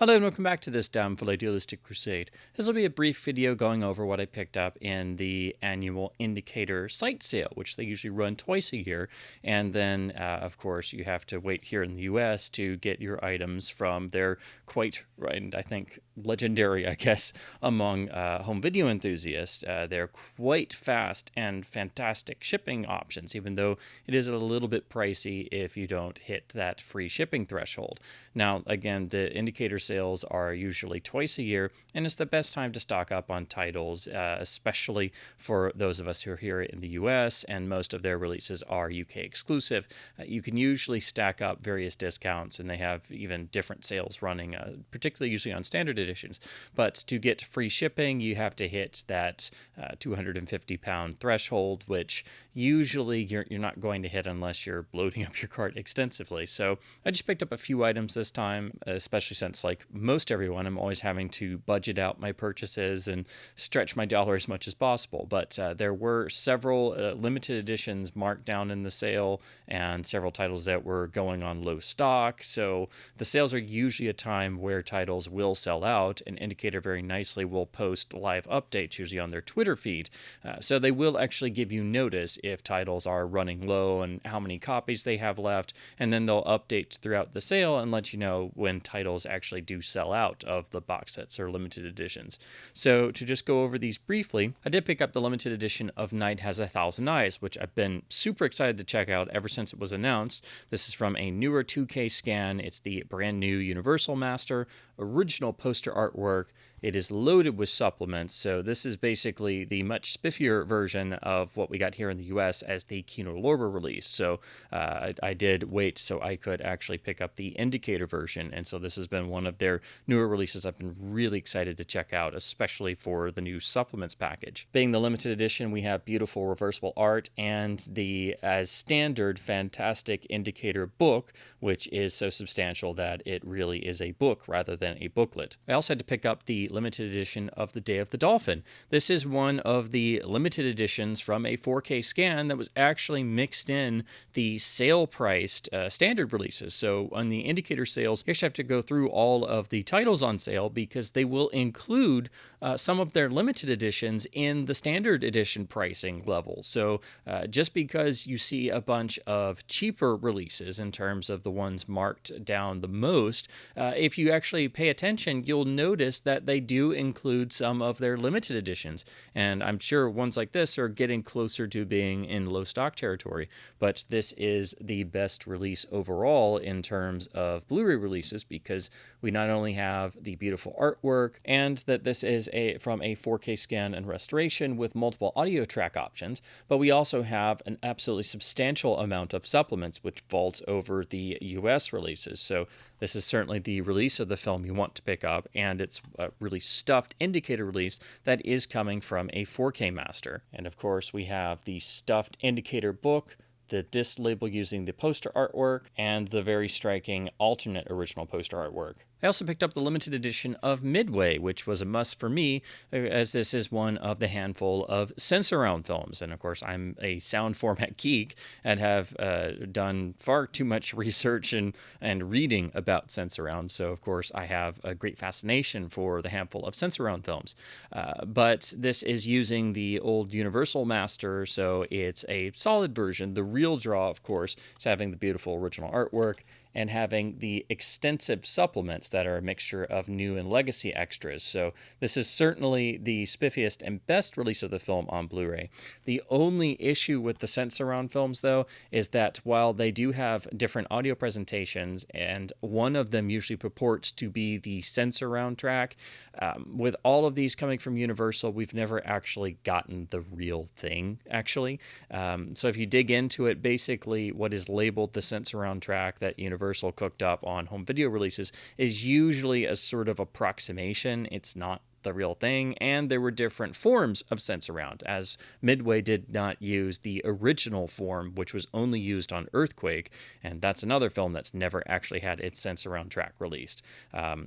Hello and welcome back to this Downful Idealistic Crusade. This will be a brief video going over what I picked up in the annual Indicator site sale, which they usually run twice a year. And then, of course, you have to wait here in the US to get your items from their quite, and I think, legendary, I guess, among home video enthusiasts. They're quite fast and fantastic shipping options, even though it is a little bit pricey if you don't hit that free shipping threshold. Now, again, the Indicator sales are usually twice a year, and it's the best time to stock up on titles, especially for those of us who are here in the US, and most of their releases are UK exclusive. You can usually stack up various discounts, and they have even different sales running, particularly usually on standard editions. But to get free shipping, you have to hit that 250-pound threshold, which usually you're not going to hit unless you're loading up your cart extensively. So I just picked up a few items this time, especially since, like most everyone, I'm always having to budget out my purchases and stretch my dollar as much as possible. But there were several limited editions marked down in the sale and several titles that were going on low stock. So the sales are usually a time where titles will sell out. An Indicator very nicely will post live updates, usually on their Twitter feed. So they will actually give you notice if titles are running low and how many copies they have left. And then they'll update throughout the sale and let you know when titles actually do sell out of the box sets or limited editions. So to just go over these briefly, I did pick up the limited edition of Night Has a Thousand Eyes, which I've been super excited to check out ever since it was announced. This is from a newer 2K scan. It's the brand new Universal Master, original poster artwork. It is loaded with supplements, so this is basically the much spiffier version of what we got here in the US as the Kino Lorber release. So I did wait so I could actually pick up the Indicator version, and so this has been one of their newer releases I've been really excited to check out, especially for the new supplements package. Being the limited edition, we have beautiful reversible art and the, as standard, fantastic Indicator book, which is so substantial that it really is a book rather than a booklet. I also had to pick up the limited edition of The Day of the Dolphin. This is one of the limited editions from a 4K scan that was actually mixed in the sale-priced standard releases. So on the Indicator sales, you actually have to go through all of the titles on sale because they will include some of their limited editions in the standard edition pricing level. So just because you see a bunch of cheaper releases in terms of the ones marked down the most, if you actually pay attention, you'll notice that they do include some of their limited editions. And I'm sure ones like this are getting closer to being in low stock territory. But this is the best release overall in terms of Blu-ray releases because we not only have the beautiful artwork and that this is from a 4K scan and restoration with multiple audio track options, but we also have an absolutely substantial amount of supplements which vaults over the US releases. So this is certainly the release of the film you want to pick up, and it's a really stuffed Indicator release that is coming from a 4K master. And of course, we have the stuffed Indicator book, the disc label using the poster artwork, and the very striking alternate original poster artwork. I also picked up the limited edition of Midway, which was a must for me, as this is one of the handful of Sensurround films. And of course, I'm a sound format geek and have done far too much research and reading about Sensurround. So, of course, I have a great fascination for the handful of Sensurround films. But this is using the old Universal Master, so it's a solid version. The real draw, of course, is having the beautiful original artwork and having the extensive supplements that are a mixture of new and legacy extras. So this is certainly the spiffiest and best release of the film on Blu-ray. The only issue with the Sensurround films, though, is that while they do have different audio presentations, and one of them usually purports to be the Sensurround track, with all of these coming from Universal, we've never actually gotten the real thing, actually. So if you dig into it, basically what is labeled the Sensurround track that Universal cooked up on home video releases is usually a sort of approximation. It's not the real thing, and there were different forms of Sensurround, as Midway did not use the original form, which was only used on Earthquake, and that's another film that's never actually had its Sensurround track released.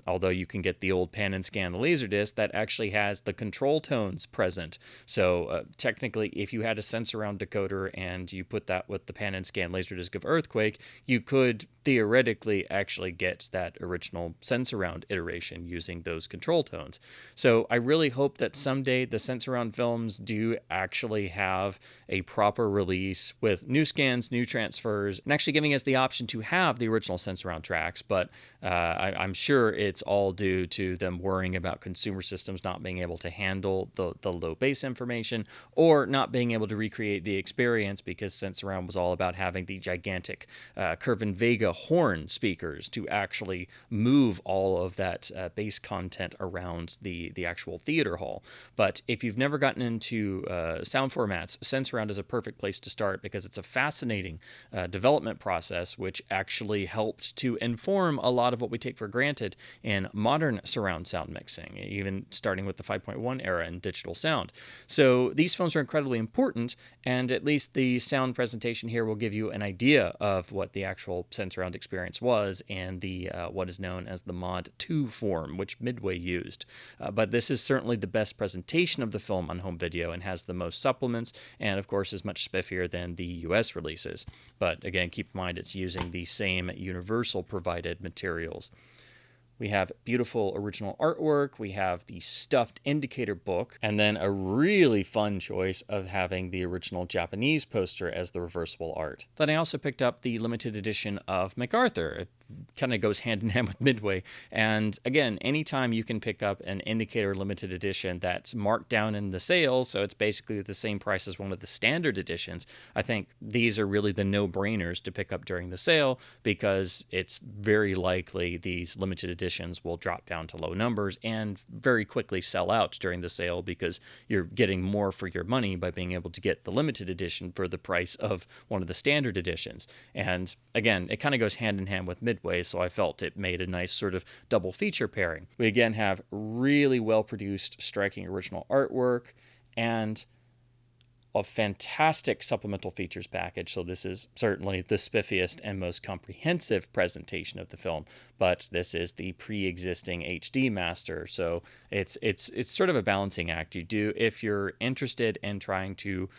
Although you can get the old pan and scan Laserdisc that actually has the control tones present. So technically, if you had a Sensurround decoder and you put that with the pan and scan Laserdisc of Earthquake, you could theoretically actually get that original Sensurround iteration using those control tones. So I really hope that someday the Sensurround films do actually have a proper release with new scans, new transfers, and actually giving us the option to have the original Sensurround tracks. But I'm sure it's all due to them worrying about consumer systems not being able to handle the low bass information, or not being able to recreate the experience, because Sensurround was all about having the gigantic Curvin Vega horn speakers to actually move all of that bass content around the actual theater hall. But if you've never gotten into sound formats, Sensurround is a perfect place to start, because it's a fascinating development process which actually helped to inform a lot of what we take for granted in modern surround sound mixing, even starting with the 5.1 era in digital sound. So these films are incredibly important, and at least the sound presentation here will give you an idea of what the actual Sensurround experience was and the what is known as the Mod 2 form, which Midway used. But this is certainly the best presentation of the film on home video and has the most supplements, and of course is much spiffier than the US releases. But again, keep in mind it's using the same Universal provided materials. We have beautiful original artwork, we have the stuffed indicator book, and then a really fun choice of having the original Japanese poster as the reversible art. Then I also picked up the limited edition of MacArthur. It kind of goes hand in hand with Midway. And again, anytime you can pick up an indicator limited edition that's marked down in the sale, so it's basically the same price as one of the standard editions, I think these are really the no-brainers to pick up during the sale, because it's very likely these limited editions will drop down to low numbers and very quickly sell out during the sale, because you're getting more for your money by being able to get the limited edition for the price of one of the standard editions. And again, it kind of goes hand in hand with Midway, so I felt it made a nice sort of double feature pairing. We again have really well-produced, striking original artwork, and a fantastic supplemental features package. So this is certainly the spiffiest and most comprehensive presentation of the film, but this is the pre-existing HD master. So it's sort of a balancing act. You do, if you're interested in trying to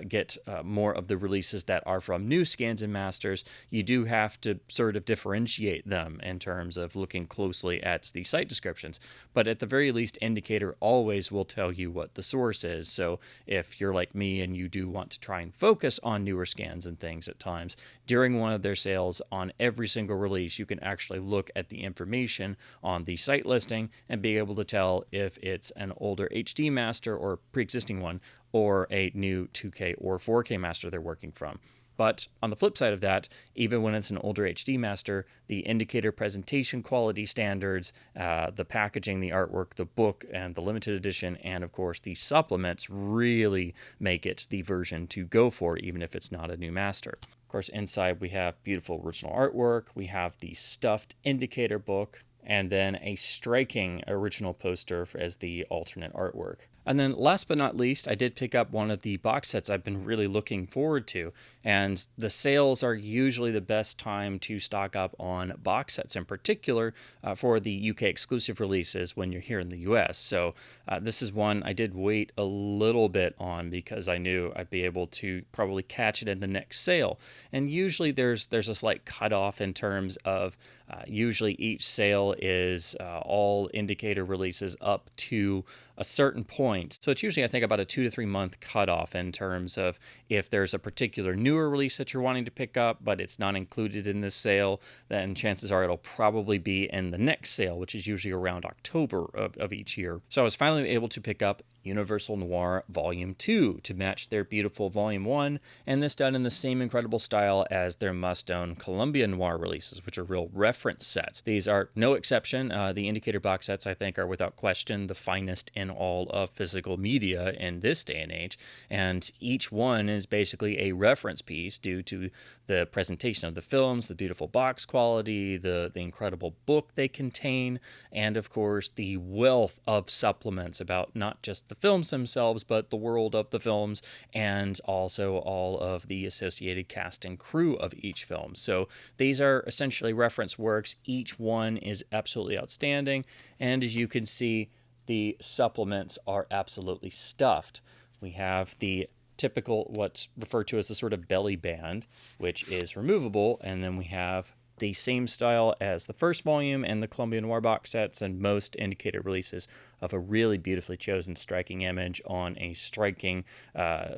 get more of the releases that are from new scans and masters, you do have to sort of differentiate them in terms of looking closely at the site descriptions. But at the very least, Indicator always will tell you what the source is. So if you're like me and you do want to try and focus on newer scans and things at times, during one of their sales on every single release, you can actually look at the information on the site listing and be able to tell if it's an older HD master or pre-existing one, or a new 2K or 4K master they're working from. But on the flip side of that, even when it's an older HD master, the indicator presentation quality standards, the packaging, the artwork, the book, and the limited edition, and of course the supplements really make it the version to go for, even if it's not a new master. Of course, inside we have beautiful original artwork, we have the stuffed indicator book, and then a striking original poster as the alternate artwork. And then last but not least, I did pick up one of the box sets I've been really looking forward to. And the sales are usually the best time to stock up on box sets, in particular for the UK exclusive releases when you're here in the US. So this is one I did wait a little bit on, because I knew I'd be able to probably catch it in the next sale. And usually there's a slight cutoff in terms of usually each sale is all indicator releases up to a certain point. So it's usually, I think, about a 2 to 3 month cutoff in terms of if there's a particular newer release that you're wanting to pick up, but it's not included in this sale, then chances are it'll probably be in the next sale, which is usually around October of each year. So I was finally able to pick up Universal Noir Volume 2 to match their beautiful Volume 1, and this done in the same incredible style as their must-own Columbia Noir releases, which are real reference sets. These are no exception. The indicator box sets, I think, are without question the finest in all of physical media in this day and age, and each one is basically a reference piece due to the presentation of the films, the beautiful box quality, the incredible book they contain, and of course the wealth of supplements about not just the films themselves, but the world of the films, and also all of the associated cast and crew of each film. So these are essentially reference works. Each one is absolutely outstanding, and as you can see, the supplements are absolutely stuffed. We have the typical, what's referred to as a sort of belly band, which is removable, and then we have the same style as the first volume and the Columbia Noir box sets and most indicator releases, of a really beautifully chosen striking image on a striking,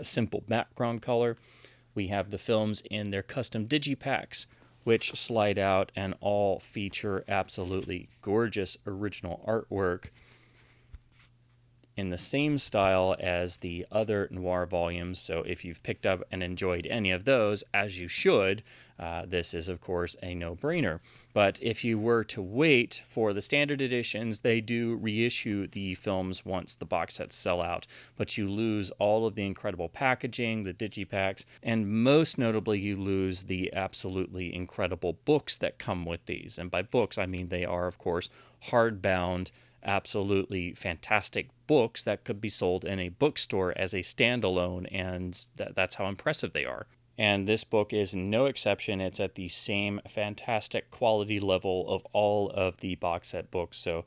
simple background color. We have the films in their custom digipacks, which slide out and all feature absolutely gorgeous original artwork in the same style as the other noir volumes. So if you've picked up and enjoyed any of those, as you should, this is, of course, a no-brainer. But if you were to wait for the standard editions, they do reissue the films once the box sets sell out. But you lose all of the incredible packaging, the digipacks, and most notably, you lose the absolutely incredible books that come with these. And by books, I mean they are, of course, hardbound, absolutely fantastic books that could be sold in a bookstore as a standalone, and that's how impressive they are. And this book is no exception. It's at the same fantastic quality level of all of the box set books. So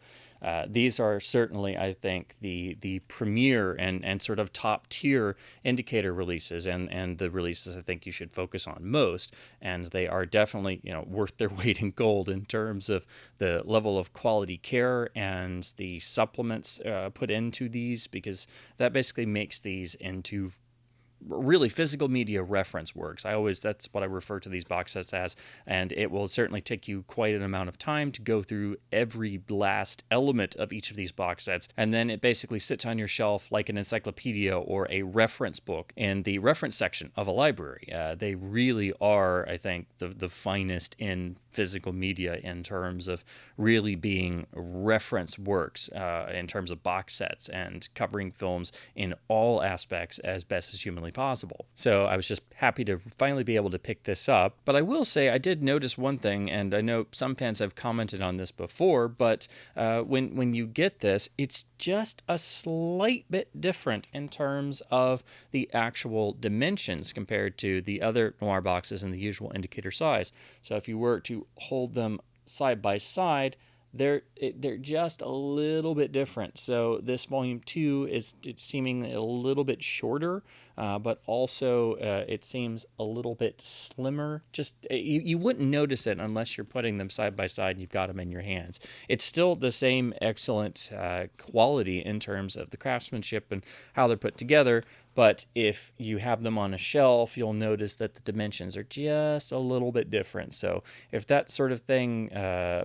these are certainly, I think, the premier and sort of top tier indicator releases, and the releases I think you should focus on most. And they are definitely, worth their weight in gold in terms of the level of quality care and the supplements put into these, because that basically makes these into really physical media reference works. That's what I refer to these box sets as, and it will certainly take you quite an amount of time to go through every last element of each of these box sets, and then it basically sits on your shelf like an encyclopedia or a reference book in the reference section of a library. They really are, I think, the finest in physical media in terms of really being reference works in terms of box sets and covering films in all aspects as best as humanly possible. So I was just happy to finally be able to pick this up. But I will say I did notice one thing, and I know some fans have commented on this before, but when you get this, it's just a slight bit different in terms of the actual dimensions compared to the other noir boxes in the usual indicator size. So if you were to hold them side by side, they're just a little bit different. So this volume 2 it's seemingly a little bit shorter, but also it seems a little bit slimmer. Just you wouldn't notice it unless you're putting them side by side and you've got them in your hands. It's still the same excellent quality in terms of the craftsmanship and how they're put together. But if you have them on a shelf, you'll notice that the dimensions are just a little bit different. So if that sort of thing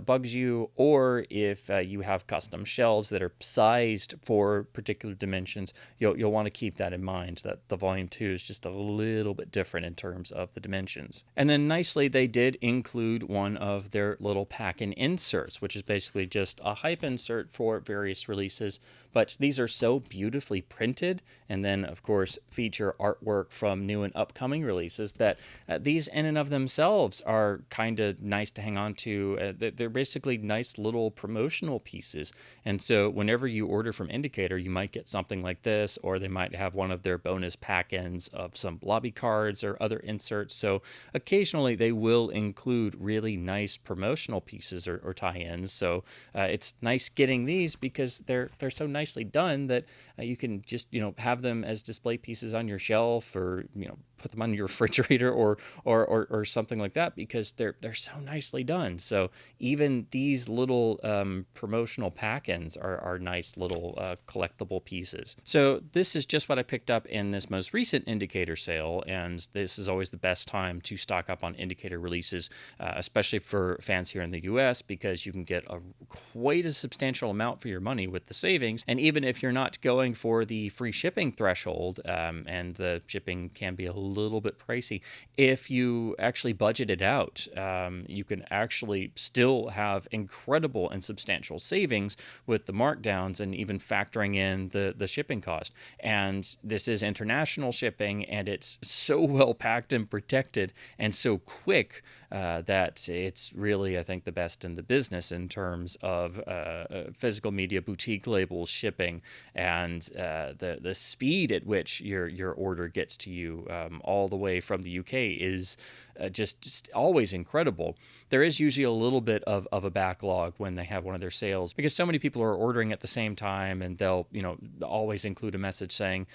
bugs you, or if you have custom shelves that are sized for particular dimensions, you'll want to keep that in mind, that the Volume 2 is just a little bit different in terms of the dimensions. And then nicely, they did include one of their little pack-in inserts, which is basically just a hype insert for various releases. But these are so beautifully printed, and then, of course, feature artwork from new and upcoming releases, that these in and of themselves are kind of nice to hang on to. They're basically nice little promotional pieces. And so whenever you order from Indicator, you might get something like this, or they might have one of their bonus pack-ins of some lobby cards or other inserts. So occasionally they will include really nice promotional pieces or tie-ins. So it's nice getting these because they're so nicely done that you can just have them as display pieces on your shelf, or put them on your refrigerator or something like that, because they're so nicely done. So even these little promotional pack-ins are nice little collectible pieces. So this is just what I picked up in this most recent Indicator sale, and this is always the best time to stock up on Indicator releases, especially for fans here in the US, because you can get quite a substantial amount for your money with the savings. And even if you're not going for the free shipping threshold, and the shipping can be a little bit pricey, if you actually budget it out, you can actually still have incredible and substantial savings with the markdowns and even factoring in the shipping cost. And this is international shipping, and it's so well packed and protected and so quick that it's really, I think, the best in the business in terms of physical media boutique labels shipping, and the speed at which your order gets to you all the way from the UK is just always incredible. There is usually a little bit of a backlog when they have one of their sales because so many people are ordering at the same time, and they'll, always include a message saying,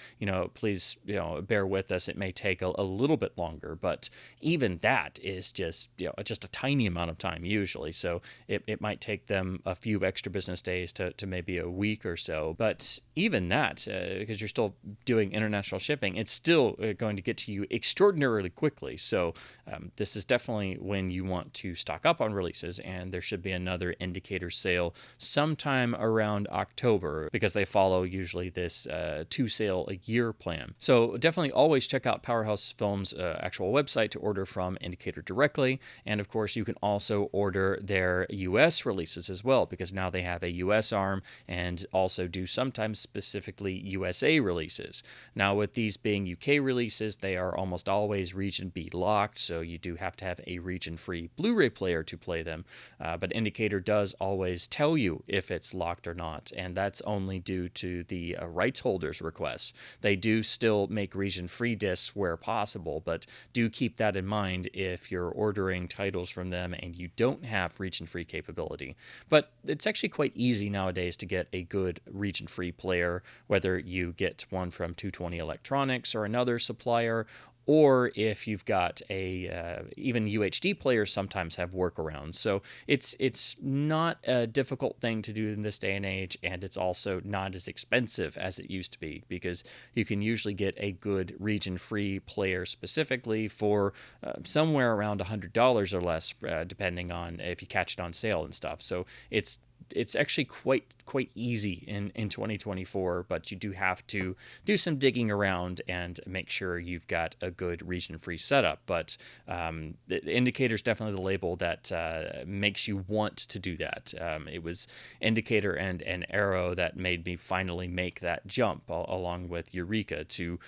please, bear with us. It may take a little bit longer, but even that is just a tiny amount of time usually. So it might take them a few extra business days to maybe a week or so. But even that, because you're still doing international shipping, it's still going to get to you extraordinarily quickly. So this is definitely when you want to stock up on releases, and there should be another indicator sale sometime around October because they follow usually this 2 sale a year plan. So definitely always check out Powerhouse Films' actual website to order from Indicator directly. And of course, you can also order their US releases as well, because now they have a US arm and also do sometimes specifically USA releases. Now, with these being UK releases, they are almost always region B locked, so you do have to have a region-free Blu-ray player to play them. But Indicator does always tell you if it's locked or not, and that's only due to the rights holders' requests. They do still make region-free discs where possible, but do keep that in mind if you're ordering titles from them and you don't have region-free capability. But it's actually quite easy nowadays to get a good region-free player, whether you get one from 220 Electronics or another supplier, or if you've got even UHD players sometimes have workarounds. So it's not a difficult thing to do in this day and age, and it's also not as expensive as it used to be, because you can usually get a good region-free player specifically for somewhere around $100 or less, depending on if you catch it on sale and stuff. So it's actually quite easy in 2024, but you do have to do some digging around and make sure you've got a good region-free setup. But the Indicator's definitely the label that makes you want to do that. It was Indicator and Arrow that made me finally make that jump, along with Eureka, to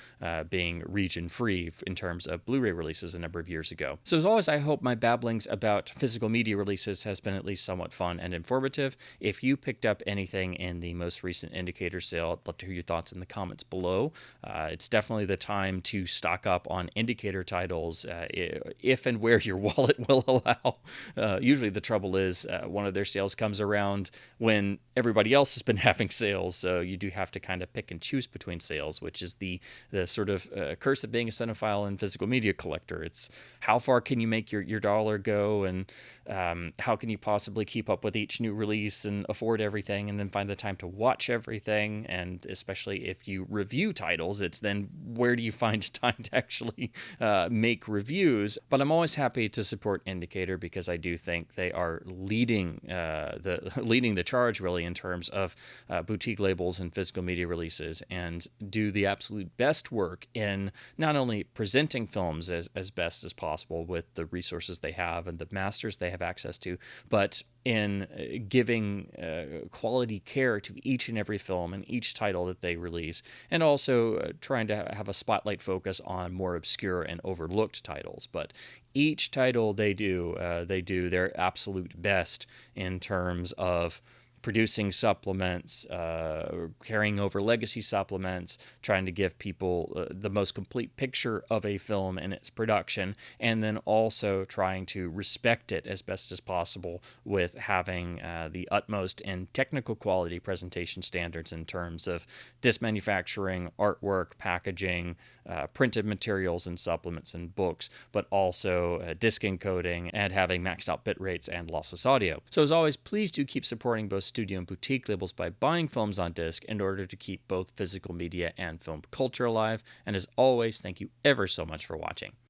being region-free in terms of Blu-ray releases a number of years ago. So as always, I hope my babblings about physical media releases has been at least somewhat fun and informative. If you picked up anything in the most recent Indicator sale, I'd love to hear your thoughts in the comments below. It's definitely the time to stock up on Indicator titles if and where your wallet will allow. Usually the trouble is one of their sales comes around when everybody else has been having sales, so you do have to kind of pick and choose between sales, which is the sort of curse of being a cinephile and physical media collector. It's how far can you make your dollar go, and how can you possibly keep up with each new release and afford everything, and then find the time to watch everything. And especially if you review titles, it's then where do you find time to actually make reviews. But I'm always happy to support Indicator because I do think they are leading the charge really in terms of boutique labels and physical media releases, and do the absolute best work in not only presenting films as best as possible with the resources they have and the masters they have access to, but in giving quality care to each and every film and each title that they release, and also trying to have a spotlight focus on more obscure and overlooked titles. But each title they do their absolute best in terms of producing supplements, carrying over legacy supplements, trying to give people the most complete picture of a film and its production, and then also trying to respect it as best as possible with having the utmost in technical quality presentation standards in terms of disc manufacturing, artwork, packaging, printed materials and supplements and books, but also disc encoding and having maxed out bit rates and lossless audio. So as always, please do keep supporting both studio and boutique labels by buying films on disc in order to keep both physical media and film culture alive. And as always, thank you ever so much for watching.